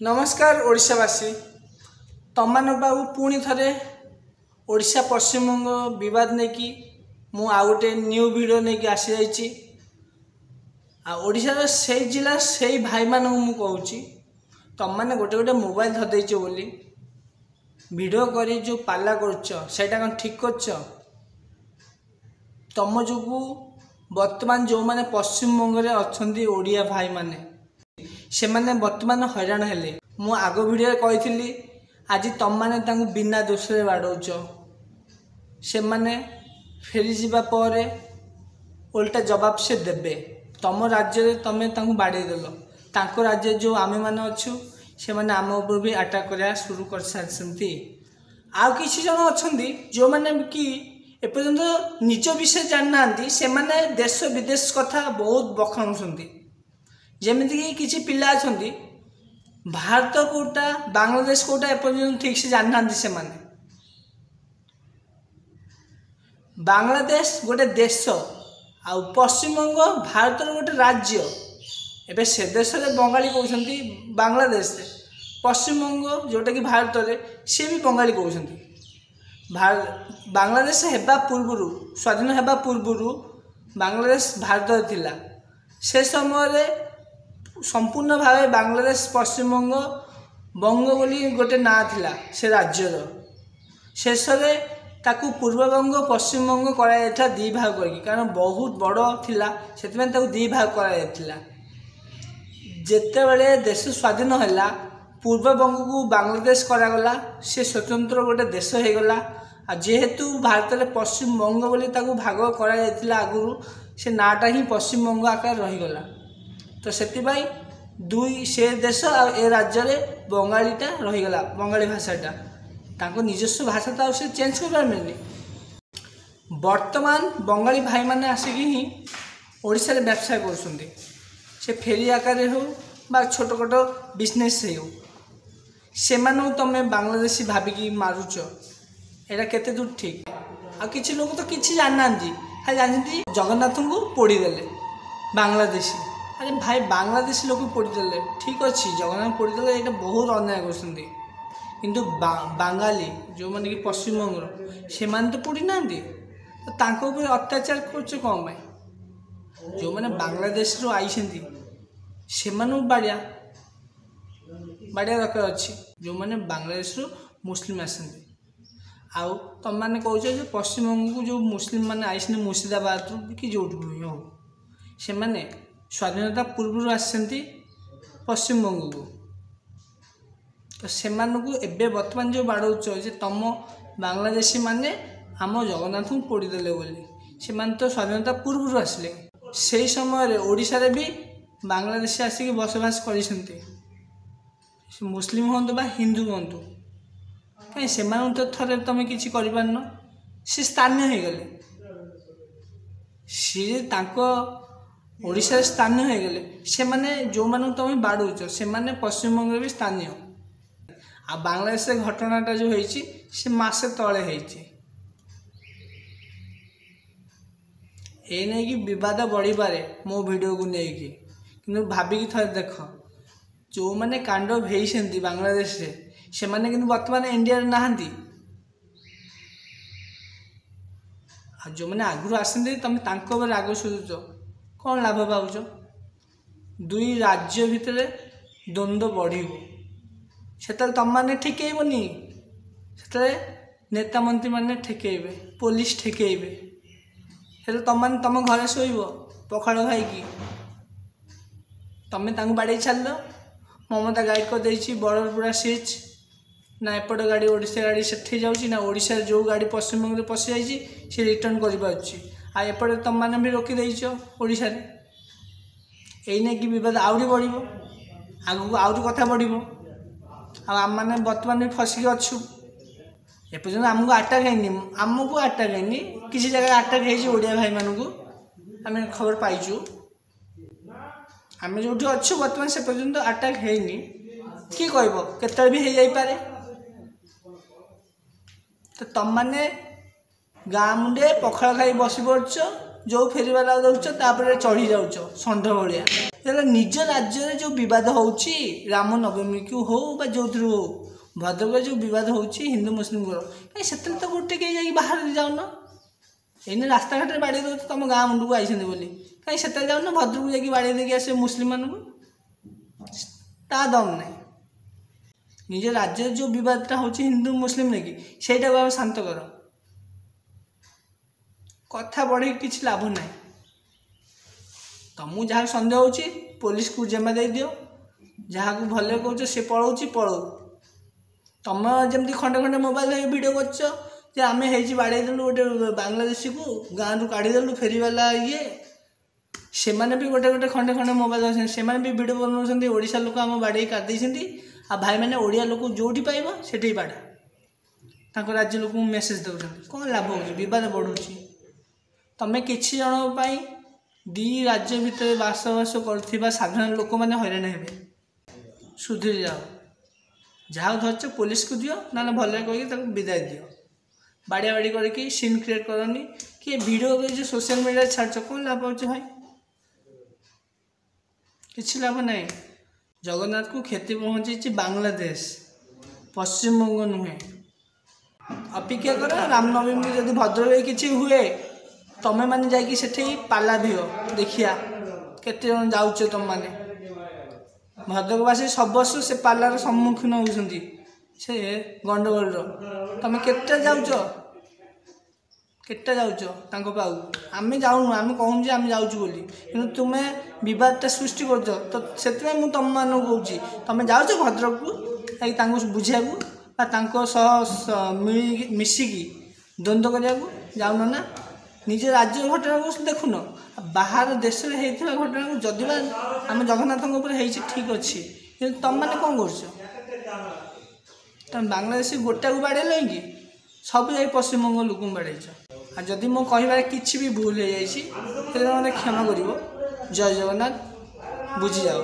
नमस्कार ओडिशावासी तमान बाबू पुणी थे ओडिशा पश्चिमबंग विवाद नहीं कि मु आ गोटे न्यू वीडियो नहीं कि आसी जाइए ओडिशार से जिला से भाई मान मुझे तुम मैंने गोटे गोटे मोबाइल धरदेच बोली वीडियो करी जो पाला कर ठीक कर तुम जो बर्तमान जो मैंने पश्चिमबंग में अच्छा ओडिया भाई माने से माने बर्तमान हैरान हेले मु आग वीडियो कही आज तुम मैंने बिना दोष बाड़ौच से माने फेरी जावा पर उल्टा जवाब से देबे तुम राज्य तुम बाड़ेदेल तांको राज्य जो आमे माने अच्छु से माने आम उपर भी अटैक करा शुरू कर सारी आउ किसी जन अच्छा जो मैंने कि एपर्यंत निज विषय जाना से माने देश विदेश कथा बहुत बखाणुंट जमीक किसी पिला अच्छा भारत कोटा बांग्लादेश कोटा एपर्यंत ठीक से जाना से माने बांग्लादेश गोटे देश आ पश्चिमबंग भारत गोटे राज्य एवं से देश में बंगाली कहते बांग्लादेश पश्चिमबंग जोटा कि भारत में सी भी बंगाली कहते बांग्लादेश हेबा पूर्व स्वाधीन हेबा पूर्व बांग्लादेश भारत थिला से समय संपूर्ण भाव बांग्लादेश पश्चिमबंग बंग बोली गोटे ना थिला से राज्यर शेष ताकू पूर्वबंग पश्चिमबंग करा दी भाग करके कारण बहुत बड़ थिला से दी भाग करा जेते बेले देश स्वाधीन है पूर्वबंग को बांग्लादेश करागला से स्वतंत्र गोटे देश हो गला जेहेतु भारत में पश्चिमबंग बोली भाग करा आगुरी से नाटा ही पश्चिमबंग आकार रहीगला तो से दुई से देश आ राज्य में बंगालीटा रहीगला बंगाली भाषाटा तांको निजस्व भाषा तो से चेंज कर पारे बर्तमान बंगाली भाई माने आसिक ही ओडिशा रे व्यवसाय कर से फेरी आकार हो बा छोट छोट बिजनेस हो से तुम बांग्लादेशी भाविकी मारुच एटा केते दूर ठीक आ किछि लोग तो किछि जानना खाली जानती जगन्नाथ को पोड़ीदेले बांग्लादेशी अरे भाई बांग्लादेशी लोग पोड़ीदेले ठीक अच्छे जगन्नाथ पोड़ीदेले ये बहुत अन्याय कर किंतु बांगाली जो मैंने कि पश्चिमबंग से तो पोड़ी ना तो अत्याचार कर कौन जो मैंने बांग्लादेश रू आई से बाड़िया बाड़िया दरकार अच्छी जो मैंने बांग्लादेश रू मुस्लिम आसती आउ तुम मैंने कौच जो पश्चिमबंग को जो मुस्लिम मैंने आई मुर्शिदाबाद कि जो हो से मैंने स्वाधीनता पूर्व आसती पश्चिमबंग को तो से एबे बर्तमान जो बाड़ौच तुम बांग्लादेशी माने आम जगन्नाथ को पोड़ीदेले बोली से तो स्वाधीनता पूर्व आसिले से समय ओडिशा रे भी बांग्लादेशी आसिक बसवास कर मुस्लिम हूँ बा हिंदू हूँ कहीं से तो थे तुम कि सी स्थानीय हो गले सी ओडिशा स्थानीय हो गले से माने जो मानू तुम बाड़ौच से माने पश्चिमबंग भी स्थानीय आ बांग्लादेश घटनाटा जो होती से मासे तले होती ये नहीं कि विवाद बढ़ी पारे मो वीडियो को लेकिन कि भाविकी थे देख जो मैंने कांड भेजती बांग्लादेश से माने कि बर्तमान इंडिया नहांती जो मैंने आगुरी आसती तुम राग सुझुच कौन लाभ पाच दुई राज्य भितर द्वंद्व बढ़ से तुम मैंने ठेकेबनी से नेता मंत्री मैंने ठेकेबे पुलिस ठेकेबे से तुम मैंने तुम घर शोब पखाड़ खाई तुम बाड़े छाड़ ममता गाइड कर देछि बड़पुरा सीच ना एपट गाड़ी ओडिशा गाड़ी से जाऊँगी ना ओडिशा जो गाड़ी पश्चिमबंग पशि जाइए सी रिटर्न कर तुम मैंने भी रोकीदेच ओडिशा यही नहीं कि विवाद आहरी बढ़ आगू आहरी कथा बढ़ आम मैंने बर्तमान भी फसिक अच्छु एपर्यंत आमको आटाक आमको आटाक किसी जगह आटाक होड़िया भाई मानू आम खबर पाइचु आम जो अच्छु बर्तमान से पर्यंत आटाक होनी किए कह केत भी हो जापे तो तुम मैंने गाँ मुंडे पखाड़ खाई बस पड़ जो फेरीवाला दौच तापर चढ़ी जाऊच षंढ भाया हेल्ला निज राज्य जो बद हो राम नवमी को हो जो हो भद्रक जो बद हो हिंदू मुस्लिम कहीं से तो गोटे कहीं बाहर जाऊन एने रास्ता घाटे बाड़ी दौ तुम गाँ मुंड को आई कहीं से जाऊन भद्रक जाकि बाड़ी देकी आस मुस्लिम मान ता दम ना निज राज्य जो बदटा हो हिंदू मुस्लिम नहीं कि शांत कर कथा बढ़े किसी लाभ ना तुमको जहाँ सन्देह हो पुलिस को जिम्मा दे दियो जहाँ को भले कौच सी पलाऊ तुम जमी खंडे खंडे मोबाइल वीडियो कर आम बाड़े देलु गोटे बांग्लादेशी को गाँव रू काढ़ीदेलु फेरीवाला ये से भी गोटे गोटे खंडे खंडे मोबाइल अच्छे से भी वीडियो बनाऊँ ओडिशा लोक आम बाड़े काटदे आ भाई मैंने ओडिया लोक जोटी पाइब से बाड़ा राज्य लोक मेसेज दौरान कौन लाभ हो बद बढ़ुची तमें किसी जन दी राज्य भितर बासबास कर साधारण लोक मैंने हैरान हे सुधीर जाओ जहाँ धरच पुलिस को दियो ना भले कह विदाय दियो बाड़िया बाड़ी करके सीन क्रिएट करनी कि वीडियो जो सोशल मीडिया छाड़ कौन लाभ हो भाई किसी लाभ ना जगन्नाथ को क्षति पहुँची बांग्लादेश पश्चिमबंग नुहे अपेक्षा कर रामनवमी जब भद्रक किसी हुए तमें मैंने जाकि सेठी पाला दियो देखिया केते जन जाउछ तुम माने भद्रकवासी सब वर्ष से पालार सम्मुखीन होउछंती से गंडगोल तमें केते जाउछ तांको पाऊ आमे जाऊनु आमे कहूँ जे आमे जाउछु बोली किंतु तुमे विवादटा सृष्टि करछ तो सेतमे मु तुम मानो कहूची तमें जाउछ भद्रक को तांको बुझियाकू बा तांको सह मिसिकी द्वंद्व करियाकू जाउन ना निज राज्य घटना को देखुन बाहर देश में होता घटना को जदि आम जगन्नाथ ठीक अच्छे कि तुम मैंने कौन कर बांग्लादेश गोटा को बाड़े कि सब जा पश्चिमबंग लोक बाड़ेच आ जदि मो कह कि भी भूल हो जाए क्षमा कर जय जगन्नाथ बुझी जाओ।